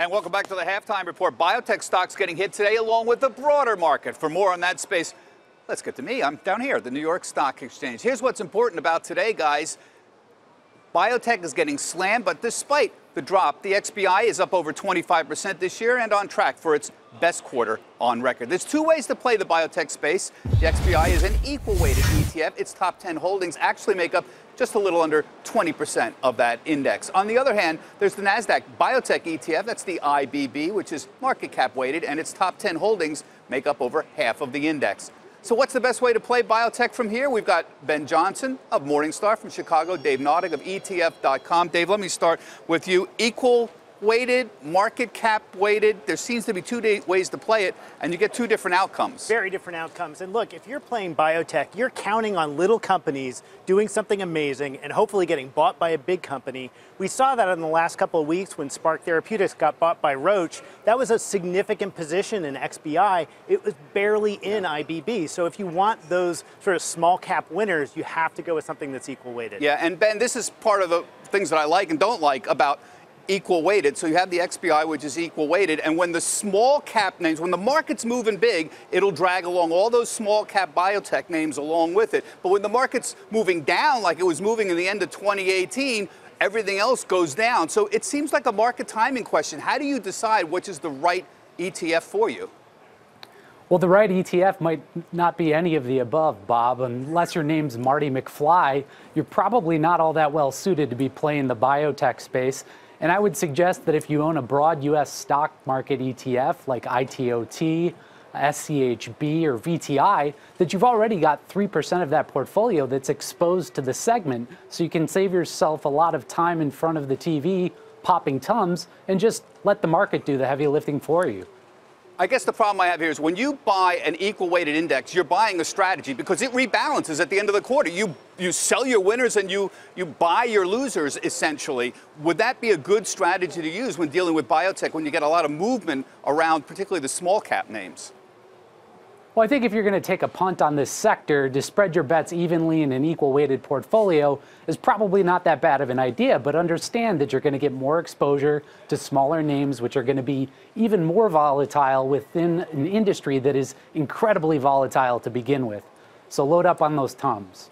And welcome back to the Halftime Report. Biotech stocks getting hit today along with the broader market. For more on that space, let's get to me. I'm down here at the New York Stock Exchange. Here's what's important about today, guys. Biotech is getting slammed, but despite the drop, the XBI is up over 25% this year and on track for its best quarter on record. There's two ways to play the biotech space. The XBI is an equal-weighted ETF. Its top 10 holdings actually make up just a little under 20% of that index. On the other hand, there's the Nadig Biotech ETF. That's the IBB, which is market cap weighted, and its top 10 holdings make up over half of the index. So what's the best way to play biotech from here? We've got Ben Johnson of Morningstar from Chicago, Dave Nadig of ETF.com. Dave, let me start with you. Equal weighted, market cap weighted. There seems to be two ways to play it, and you get two different outcomes. Very different outcomes. And look, if you're playing biotech, you're counting on little companies doing something amazing and hopefully getting bought by a big company. We saw that in the last couple of weeks when Spark Therapeutics got bought by Roche. That was a significant position in XBI. It was barely in IBB. So if you want those sort of small cap winners, you have to go with something that's equal weighted. Yeah, and Ben, this is part of the things that I like and don't like about equal weighted. So you have the XBI, which is equal weighted, and when the small cap names, when the market's moving big, it'll drag along all those small cap biotech names along with it. But when the market's moving down, like it was moving in the end of 2018, everything else goes down. So it seems like a market timing question. How do you decide which is the right ETF for you? Well, the right ETF might not be any of the above, Bob. Unless your name's Marty McFly, you're probably not all that well suited to be playing the biotech space. And I would suggest that if you own a broad U.S. stock market ETF like ITOT, SCHB, or VTI, that you've already got 3% of that portfolio that's exposed to the segment, so you can save yourself a lot of time in front of the TV popping Tums and just let the market do the heavy lifting for you. I guess the problem I have here is when you buy an equal weighted index, you're buying a strategy because it rebalances at the end of the quarter. You sell your winners and you buy your losers, essentially. Would that be a good strategy to use when dealing with biotech when you get a lot of movement around particularly the small cap names? Well, I think if you're going to take a punt on this sector, to spread your bets evenly in an equal weighted portfolio is probably not that bad of an idea, but understand that you're going to get more exposure to smaller names, which are going to be even more volatile within an industry that is incredibly volatile to begin with. So load up on those Tums.